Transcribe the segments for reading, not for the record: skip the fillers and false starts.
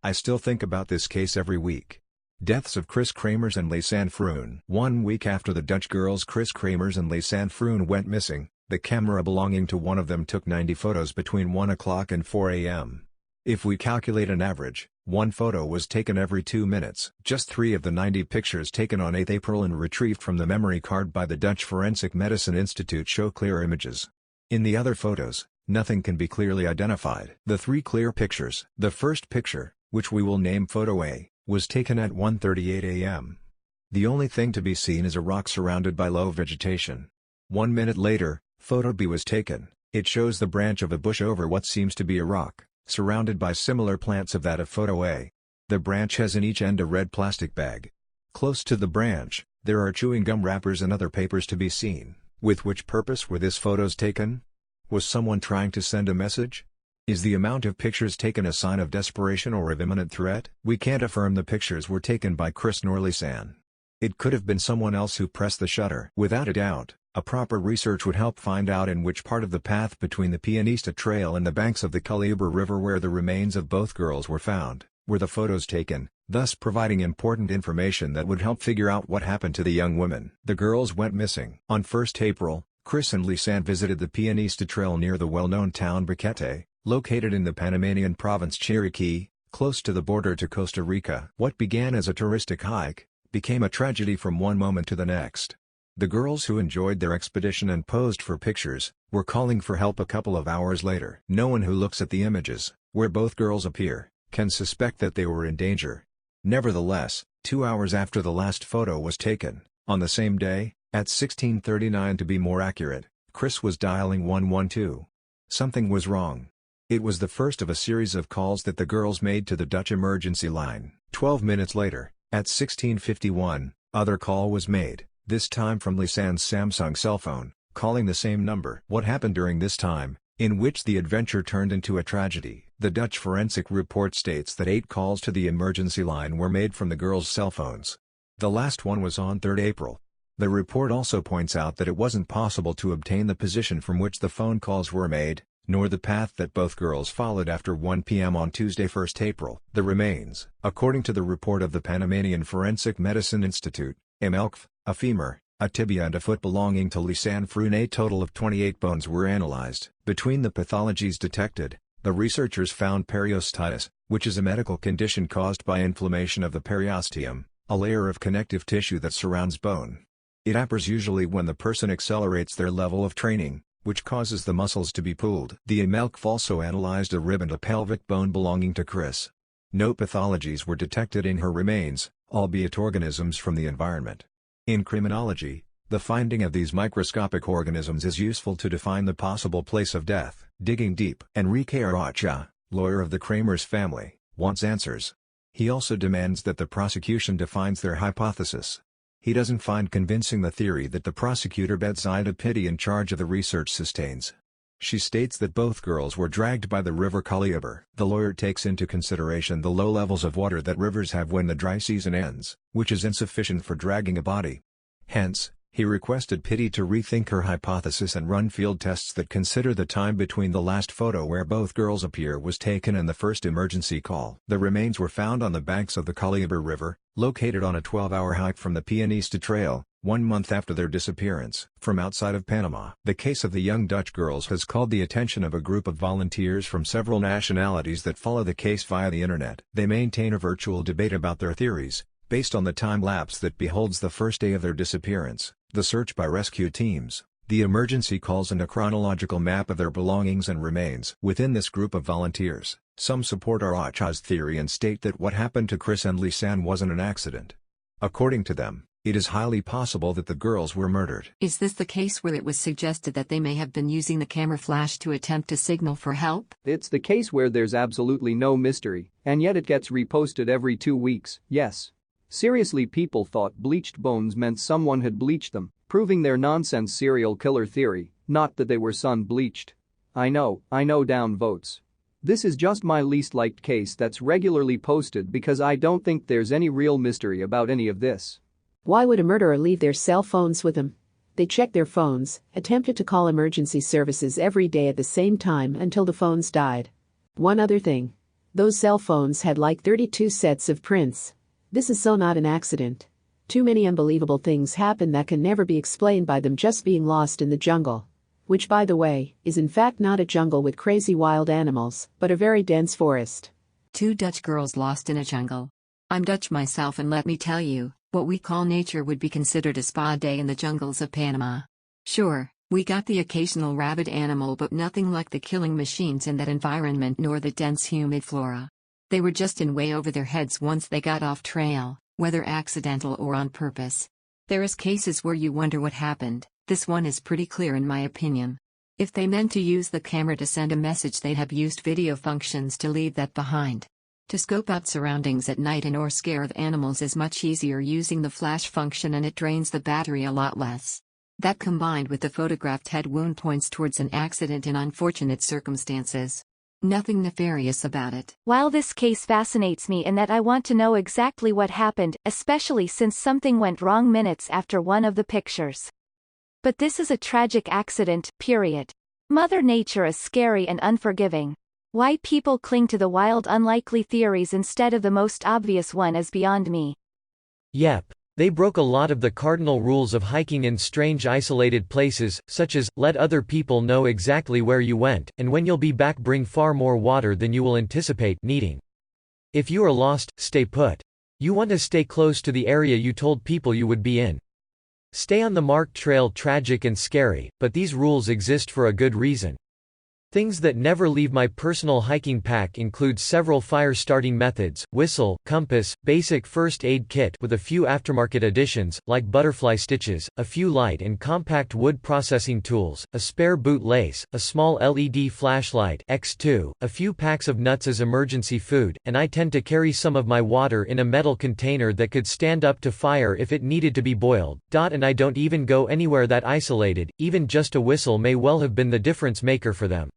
I still think about this case every week. Deaths of Kris Kremers and Lisanne Froon. 1 week after the Dutch girls Kris Kremers and Lisanne Froon went missing, the camera belonging to one of them took 90 photos between 1 o'clock and 4 a.m. If we calculate an average, one photo was taken every 2 minutes. Just 3 of the 90 pictures taken on 8 April and retrieved from the memory card by the Dutch Forensic Medicine Institute show clear images. In the other photos, nothing can be clearly identified. The 3 clear pictures. The first picture, which we will name Photo A, was taken at 1:38 a.m. The only thing to be seen is a rock surrounded by low vegetation. 1 minute later, Photo B was taken. It shows the branch of a bush over what seems to be a rock, surrounded by similar plants of that of Photo A. The branch has in each end a red plastic bag. Close to the branch, there are chewing gum wrappers and other papers to be seen. With which purpose were these photos taken? Was someone trying to send a message? Is the amount of pictures taken a sign of desperation or of imminent threat? We can't affirm the pictures were taken by Kris nor Lisanne. It could have been someone else who pressed the shutter. Without a doubt, a proper research would help find out in which part of the path between the Pianista Trail and the banks of the Culebra River where the remains of both girls were found, were the photos taken, thus providing important information that would help figure out what happened to the young women. The girls went missing. On 1st April, Kris and Lisanne visited the Pianista Trail near the well-known town Boquete, located in the Panamanian province Chiriquí, close to the border to Costa Rica. What began as a touristic hike, became a tragedy from one moment to the next. The girls who enjoyed their expedition and posed for pictures, were calling for help a couple of hours later. No one who looks at the images, where both girls appear, can suspect that they were in danger. Nevertheless, 2 hours after the last photo was taken, on the same day, at 16:39 to be more accurate, Kris was dialing 112. Something was wrong. It was the first of a series of calls that the girls made to the Dutch emergency line. 12 minutes later, at 16:51, other call was made, this time from Lisanne's Samsung cell phone, calling the same number. What happened during this time, in which the adventure turned into a tragedy? The Dutch forensic report states that 8 calls to the emergency line were made from the girls' cell phones. The last one was on 3rd April. The report also points out that it wasn't possible to obtain the position from which the phone calls were made, nor the path that both girls followed after 1 p.m. on Tuesday 1st April. The remains, according to the report of the Panamanian Forensic Medicine Institute, MLCF, a femur, a tibia and a foot belonging to Lisanne Froon. A total of 28 bones were analyzed. Between the pathologies detected, the researchers found periostitis, which is a medical condition caused by inflammation of the periosteum, a layer of connective tissue that surrounds bone. It appears usually when the person accelerates their level of training, which causes the muscles to be pulled. The MLCF also analyzed a rib and a pelvic bone belonging to Kris. No pathologies were detected in her remains, albeit organisms from the environment. In criminology, the finding of these microscopic organisms is useful to define the possible place of death. Digging deep. Enrique Aracha, lawyer of the Kremers family, wants answers. He also demands that the prosecution defines their hypothesis. He doesn't find convincing the theory that the prosecutor bedside Pitti in charge of the research sustains. She states that both girls were dragged by the river Culebra. The lawyer takes into consideration the low levels of water that rivers have when the dry season ends, which is insufficient for dragging a body. Hence, he requested Pitti to rethink her hypothesis and run field tests that consider the time between the last photo where both girls appear was taken and the first emergency call. The remains were found on the banks of the Culebra River, located on a 12-hour hike from the Pianista Trail, 1 month after their disappearance. From outside of Panama, the case of the young Dutch girls has called the attention of a group of volunteers from several nationalities that follow the case via the internet. They maintain a virtual debate about their theories, based on the time lapse that beholds the first day of their disappearance, the search by rescue teams, the emergency calls and a chronological map of their belongings and remains. Within this group of volunteers, some support Aracha's theory and state that what happened to Kris and Lisanne wasn't an accident. According to them, it is highly possible that the girls were murdered. Is this the case where it was suggested that they may have been using the camera flash to attempt to signal for help? It's the case where there's absolutely no mystery, and yet it gets reposted every 2 weeks. Yes. Seriously, people thought bleached bones meant someone had bleached them, proving their nonsense serial killer theory, not that they were sun-bleached. I know, down votes. This is just my least liked case that's regularly posted because I don't think there's any real mystery about any of this. Why would a murderer leave their cell phones with them? They checked their phones, attempted to call emergency services every day at the same time until the phones died. One other thing. Those cell phones had like 32 sets of prints. This is so not an accident. Too many unbelievable things happen that can never be explained by them just being lost in the jungle. Which, by the way, is in fact not a jungle with crazy wild animals, but a very dense forest. 2 Dutch girls lost in a jungle. I'm Dutch myself, and let me tell you, what we call nature would be considered a spa day in the jungles of Panama. Sure, we got the occasional rabid animal, but nothing like the killing machines in that environment nor the dense humid flora. They were just in way over their heads once they got off trail, whether accidental or on purpose. There is cases where you wonder what happened. This one is pretty clear in my opinion. If they meant to use the camera to send a message, they'd have used video functions to leave that behind. To scope out surroundings at night and or scare of animals is much easier using the flash function, and it drains the battery a lot less. That combined with the photographed head wound points towards an accident in unfortunate circumstances. Nothing nefarious about it. While this case fascinates me in that I want to know exactly what happened, especially since something went wrong minutes after one of the pictures. But this is a tragic accident, period. Mother Nature is scary and unforgiving. Why people cling to the wild, unlikely theories instead of the most obvious one is beyond me. Yep. They broke a lot of the cardinal rules of hiking in strange isolated places, such as, let other people know exactly where you went, and when you'll be back bring far more water than you will anticipate needing. If you are lost, stay put. You want to stay close to the area you told people you would be in. Stay on the marked trail. Tragic and scary, but these rules exist for a good reason. Things that never leave my personal hiking pack include several fire-starting methods, whistle, compass, basic first aid kit with a few aftermarket additions, like butterfly stitches, a few light and compact wood processing tools, a spare boot lace, a small LED flashlight X2, a few packs of nuts as emergency food, and I tend to carry some of my water in a metal container that could stand up to fire if it needed to be boiled. And I don't even go anywhere that isolated, even just a whistle may well have been the difference maker for them.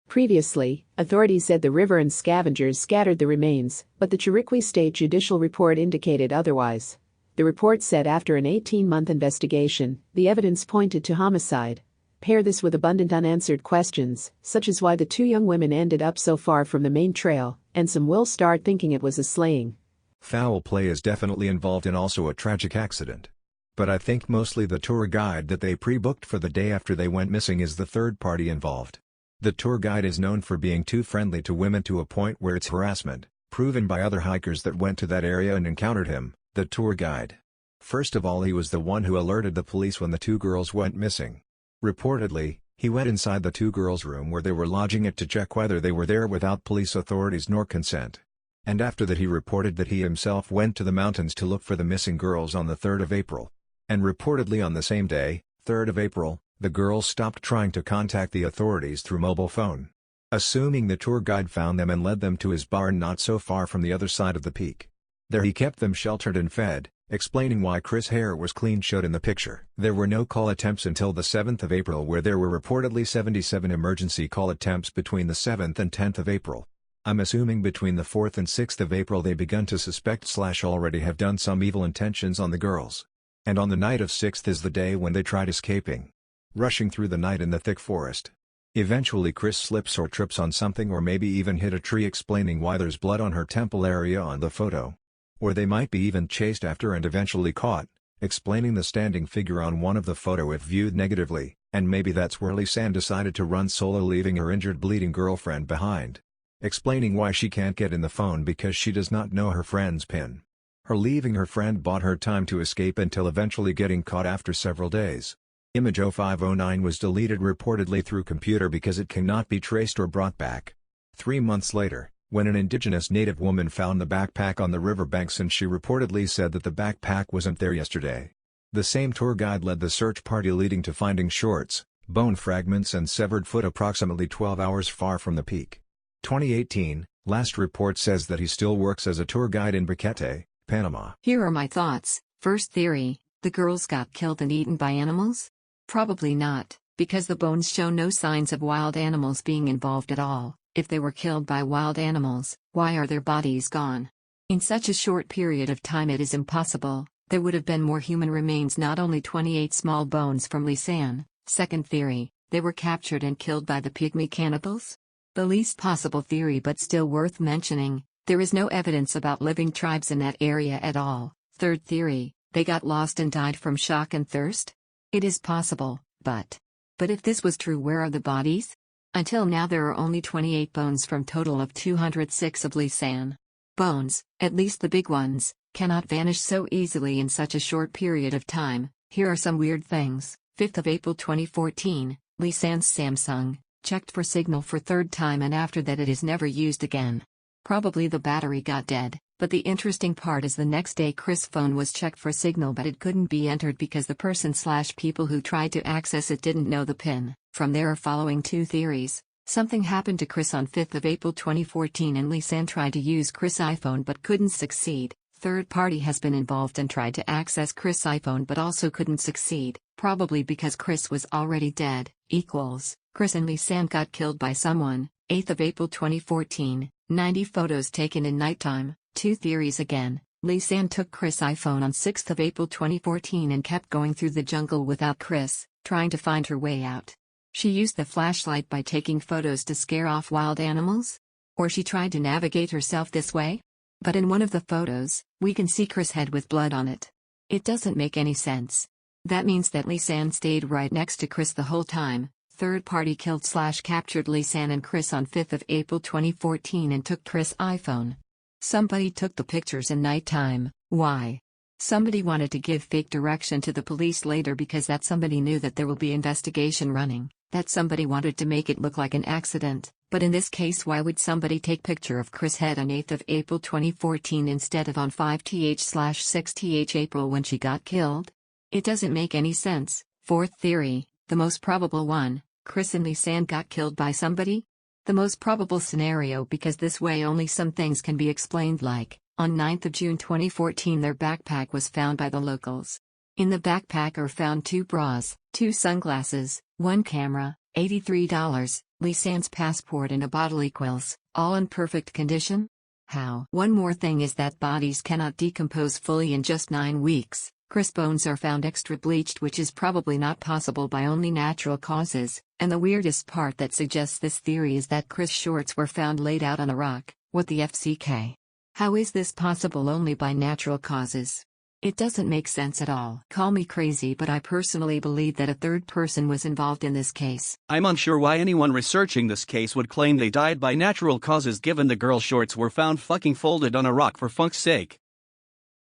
Previously, authorities said the river and scavengers scattered the remains, but the Chiriquí State Judicial Report indicated otherwise. The report said after an 18-month investigation, the evidence pointed to homicide. Pair this with abundant unanswered questions, such as why the 2 young women ended up so far from the main trail, and some will start thinking it was a slaying. Foul play is definitely involved in also a tragic accident. But I think mostly the tour guide that they pre-booked for the day after they went missing is the third party involved. The tour guide is known for being too friendly to women to a point where it's harassment, proven by other hikers that went to that area and encountered him, the tour guide. First of all, he was the one who alerted the police when the 2 girls went missing. Reportedly, he went inside the 2 girls' room where they were lodging it to check whether they were there without police authorities nor consent. And after that he reported that he himself went to the mountains to look for the missing girls on the 3rd of April. And reportedly on the same day, 3rd of April, the girls stopped trying to contact the authorities through mobile phone. Assuming the tour guide found them and led them to his barn not so far from the other side of the peak. There he kept them sheltered and fed, explaining why Chris' hair was clean showed in the picture. There were no call attempts until the 7th of April, where there were reportedly 77 emergency call attempts between the 7th and 10th of April. I'm assuming between the 4th and 6th of April they begun to suspect / already have done some evil intentions on the girls. And on the night of 6th is the day when they tried escaping. Rushing through the night in the thick forest. Eventually Chris slips or trips on something or maybe even hit a tree, explaining why there's blood on her temple area on the photo. Or they might be even chased after and eventually caught, explaining the standing figure on one of the photo if viewed negatively, and maybe that's where Lisanne decided to run solo, leaving her injured bleeding girlfriend behind. Explaining why she can't get in the phone because she does not know her friend's PIN. Her leaving her friend bought her time to escape until eventually getting caught after several days. Image 0509 was deleted reportedly through computer because it cannot be traced or brought back. 3 months later, when an indigenous native woman found the backpack on the riverbanks, and she reportedly said that the backpack wasn't there yesterday. The same tour guide led the search party, leading to finding shorts, bone fragments and severed foot approximately 12 hours far from the peak. 2018, last report says that he still works as a tour guide in Boquete, Panama. Here are my thoughts. First theory, the girls got killed and eaten by animals? Probably not, because the bones show no signs of wild animals being involved at all. If they were killed by wild animals, why are their bodies gone? In such a short period of time it is impossible. There would have been more human remains, not only 28 small bones from Lisanne. Second theory, they were captured and killed by the pygmy cannibals? The least possible theory but still worth mentioning, there is no evidence about living tribes in that area at all. Third theory, they got lost and died from shock and thirst? It is possible, but if this was true, where are the bodies? Until now there are only 28 bones from total of 206 of Lisanne. Bones, at least the big ones, cannot vanish so easily in such a short period of time. Here are some weird things. 5th of April 2014, Lisanne's Samsung checked for signal for third time, and after that it is never used again. Probably the battery got dead, but the interesting part is the next day Kris' phone was checked for signal, but it couldn't be entered because the person/people who tried to access it didn't know the PIN. From there are following two theories. Something happened to Kris on 5th of April 2014 and Lisanne tried to use Kris' iPhone but couldn't succeed. Third party has been involved and tried to access Kris' iPhone but also couldn't succeed, probably because Kris was already dead. Equals, Kris and Lisanne got killed by someone. 8th of April 2014, 90 photos taken in nighttime. Two theories again. Lisanne took Kris' iPhone on 6th of April 2014 and kept going through the jungle without Kris, trying to find her way out. She used the flashlight by taking photos to scare off wild animals? Or she tried to navigate herself this way? But in one of the photos, we can see Kris' head with blood on it. It doesn't make any sense. That means that Lisanne stayed right next to Kris the whole time. Third party killed/captured Lisanne and Kris on 5th of April 2014 and took Kris' iPhone. Somebody took the pictures in nighttime. Why? Somebody wanted to give fake direction to the police later because that somebody knew that there will be investigation running. That somebody wanted to make it look like an accident. But in this case, why would somebody take picture of Kris' head on 8th of April 2014 instead of on 5th/6th April when she got killed? It doesn't make any sense. Fourth theory, the most probable one, Kris and Lisanne got killed by somebody? The most probable scenario, because this way only some things can be explained, like, on 9th of June 2014 their backpack was found by the locals. In the backpack are found 2 bras, 2 sunglasses, 1 camera, $83, Lisanne's passport and a bottle equals, all in perfect condition? How? One more thing is that bodies cannot decompose fully in just 9 weeks. Kris' bones are found extra bleached, which is probably not possible by only natural causes, and the weirdest part that suggests this theory is that Kris' shorts were found laid out on a rock. What the FCK? How is this possible only by natural causes? It doesn't make sense at all. Call me crazy, but I personally believe that a third person was involved in this case. I'm unsure why anyone researching this case would claim they died by natural causes given the girl's shorts were found fucking folded on a rock, for fuck's sake.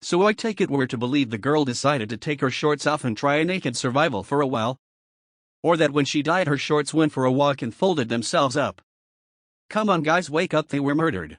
So I take it we're to believe the girl decided to take her shorts off and try a naked survival for a while? Or that when she died her shorts went for a walk and folded themselves up? Come on guys, wake up, they were murdered.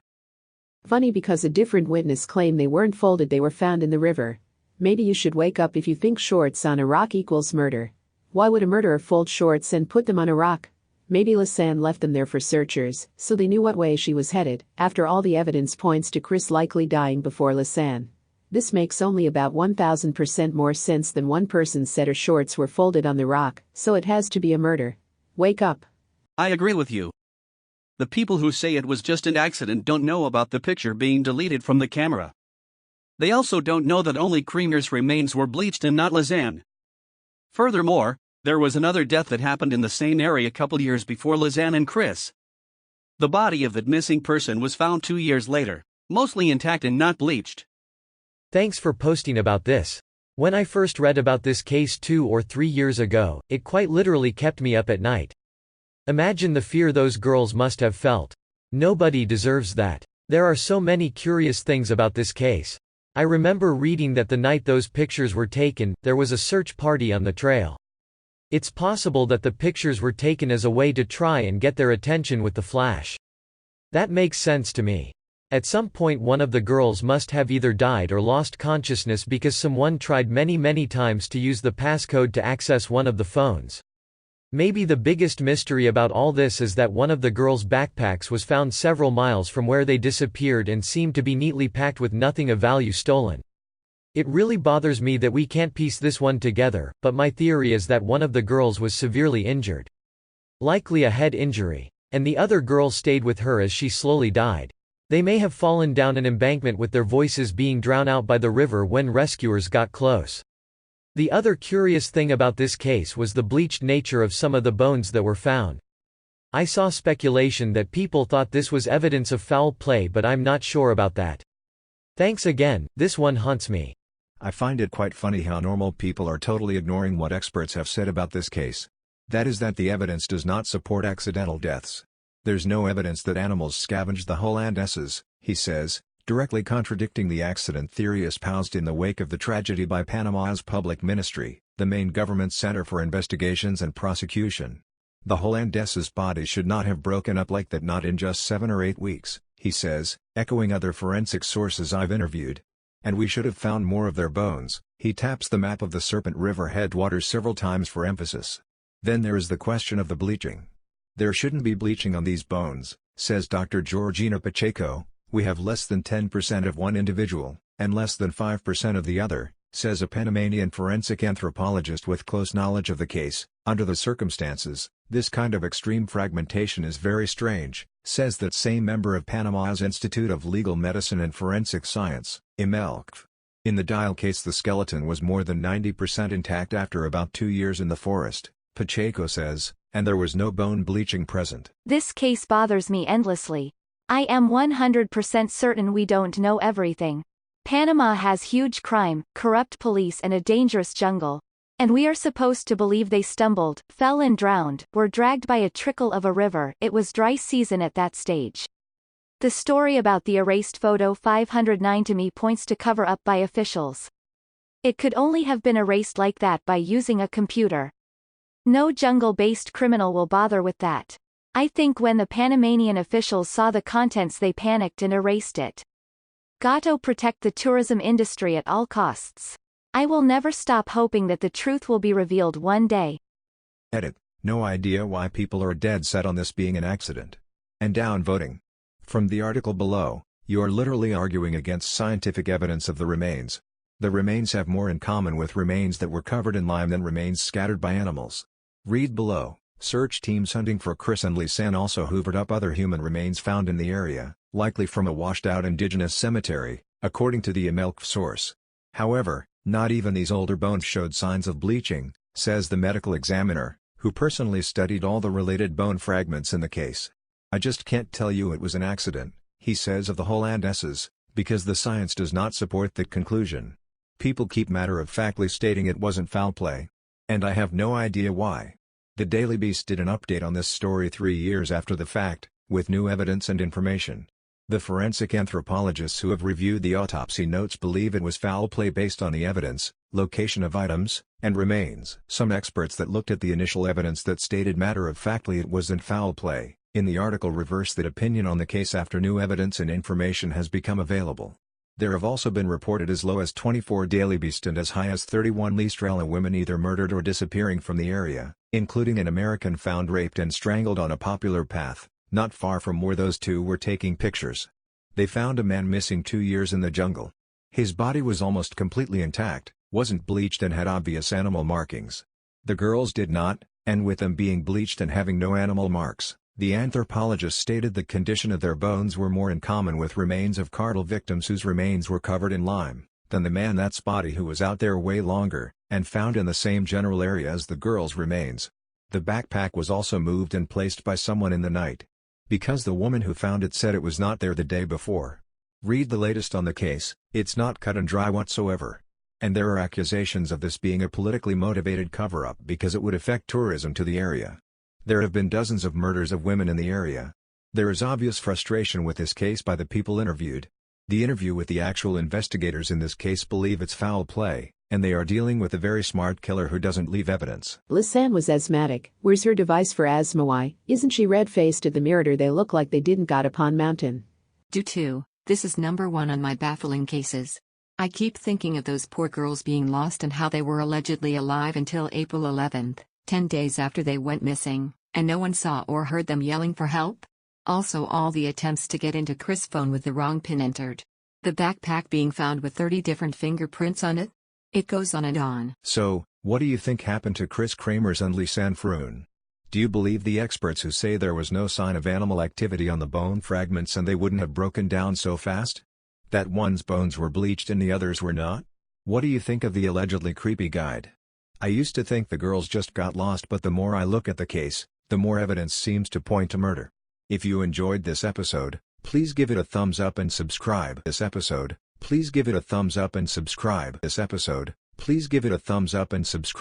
Funny because a different witness claimed they weren't folded, they were found in the river. Maybe you should wake up if you think shorts on a rock equals murder. Why would a murderer fold shorts and put them on a rock? Maybe Lisanne left them there for searchers, so they knew what way she was headed. After all, the evidence points to Kris likely dying before Lisanne. This makes only about 1000% more sense than one person said her shorts were folded on the rock, so it has to be a murder. Wake up. I agree with you. The people who say it was just an accident don't know about the picture being deleted from the camera. They also don't know that only Kremers' remains were bleached and not Lisanne. Furthermore, there was another death that happened in the same area a couple years before Lisanne and Kris. The body of that missing person was found 2 years later, mostly intact and not bleached. Thanks for posting about this. When I first read about this case 2 or 3 years ago, it quite literally kept me up at night. Imagine the fear those girls must have felt. Nobody deserves that. There are so many curious things about this case. I remember reading that the night those pictures were taken, there was a search party on the trail. It's possible that the pictures were taken as a way to try and get their attention with the flash. That makes sense to me. At some point one of the girls must have either died or lost consciousness because someone tried many times to use the passcode to access one of the phones. Maybe the biggest mystery about all this is that one of the girls' backpacks was found several miles from where they disappeared and seemed to be neatly packed with nothing of value stolen. It really bothers me that we can't piece this one together, but my theory is that one of the girls was severely injured. Likely a head injury. And the other girl stayed with her as she slowly died. They may have fallen down an embankment with their voices being drowned out by the river when rescuers got close. The other curious thing about this case was the bleached nature of some of the bones that were found. I saw speculation that people thought this was evidence of foul play, but I'm not sure about that. Thanks again, this one haunts me. I find it quite funny how normal people are totally ignoring what experts have said about this case. That is that the evidence does not support accidental deaths. There's no evidence that animals scavenged the Hollandesses, he says, directly contradicting the accident theory espoused in the wake of the tragedy by Panama's public ministry, the main government center for investigations and prosecution. The Hollandesses' bodies should not have broken up like that, not in just 7 or 8 weeks, he says, echoing other forensic sources I've interviewed. And we should have found more of their bones. He taps the map of the Serpent River headwaters several times for emphasis. Then there is the question of the bleaching. There shouldn't be bleaching on these bones, says Dr. Georgina Pacheco. We have less than 10% of one individual, and less than 5% of the other, says a Panamanian forensic anthropologist with close knowledge of the case. Under the circumstances, this kind of extreme fragmentation is very strange, says that same member of Panama's Institute of Legal Medicine and Forensic Science, IMELCF. In the Dial case, the skeleton was more than 90% intact after about 2 years in the forest, Pacheco says, and there was no bone bleaching present. This case bothers me endlessly. I am 100% certain we don't know everything. Panama has huge crime, corrupt police and a dangerous jungle. And we are supposed to believe they stumbled, fell and drowned, were dragged by a trickle of a river. It was dry season at that stage. The story about the erased photo 509 to me points to cover up by officials. It could only have been erased like that by using a computer. No jungle-based criminal will bother with that. I think when the Panamanian officials saw the contents they panicked and erased it. Gotta protect the tourism industry at all costs. I will never stop hoping that the truth will be revealed one day. Edit. No idea why people are dead set on this being an accident. And down voting. From the article below, you are literally arguing against scientific evidence of the remains. The remains have more in common with remains that were covered in lime than remains scattered by animals. Read below. Search teams hunting for Kris and Lisanne also hoovered up other human remains found in the area, likely from a washed-out indigenous cemetery, according to the IMELCF source. However, not even these older bones showed signs of bleaching, says the medical examiner, who personally studied all the related bone fragments in the case. I just can't tell you it was an accident, he says of the Hollandesses, because the science does not support that conclusion. People keep matter-of-factly stating it wasn't foul play. And I have no idea why. The Daily Beast did an update on this story 3 years after the fact, with new evidence and information. The forensic anthropologists who have reviewed the autopsy notes believe it was foul play based on the evidence, location of items, and remains. Some experts that looked at the initial evidence that stated matter-of-factly it wasn't foul play, in the article reversed that opinion on the case after new evidence and information has become available. There have also been reported as low as 24 Daily Beast and as high as 31 Listrella women either murdered or disappearing from the area, including an American found raped and strangled on a popular path, not far from where those two were taking pictures. They found a man missing 2 years in the jungle. His body was almost completely intact, wasn't bleached and had obvious animal markings. The girls did not, and with them being bleached and having no animal marks, the anthropologist stated the condition of their bones were more in common with remains of carnal victims whose remains were covered in lime, than the man that's body who was out there way longer, and found in the same general area as the girls' remains. The backpack was also moved and placed by someone in the night. Because the woman who found it said it was not there the day before. Read the latest on the case, it's not cut and dry whatsoever. And there are accusations of this being a politically motivated cover-up because it would affect tourism to the area. There have been dozens of murders of women in the area. There is obvious frustration with this case by the people interviewed. The interview with the actual investigators in this case believe it's foul play, and they are dealing with a very smart killer who doesn't leave evidence. Lisanne was asthmatic. Where's her device for asthma? Why isn't she red-faced at the mirror? They look like they didn't got upon mountain. Do too. This is number 1 on my baffling cases. I keep thinking of those poor girls being lost and how they were allegedly alive until April 11th. 10 days after they went missing, and no one saw or heard them yelling for help? Also all the attempts to get into Kris' phone with the wrong PIN entered. The backpack being found with 30 different fingerprints on it? It goes on and on. So, what do you think happened to Kris Kremers and Lisanne Froon? Do you believe the experts who say there was no sign of animal activity on the bone fragments and they wouldn't have broken down so fast? That one's bones were bleached and the others were not? What do you think of the allegedly creepy guide? I used to think the girls just got lost, but the more I look at the case, the more evidence seems to point to murder. If you enjoyed this episode, please give it a thumbs up and subscribe. Please give it a thumbs up and subscribe. Please give it a thumbs up and subscribe.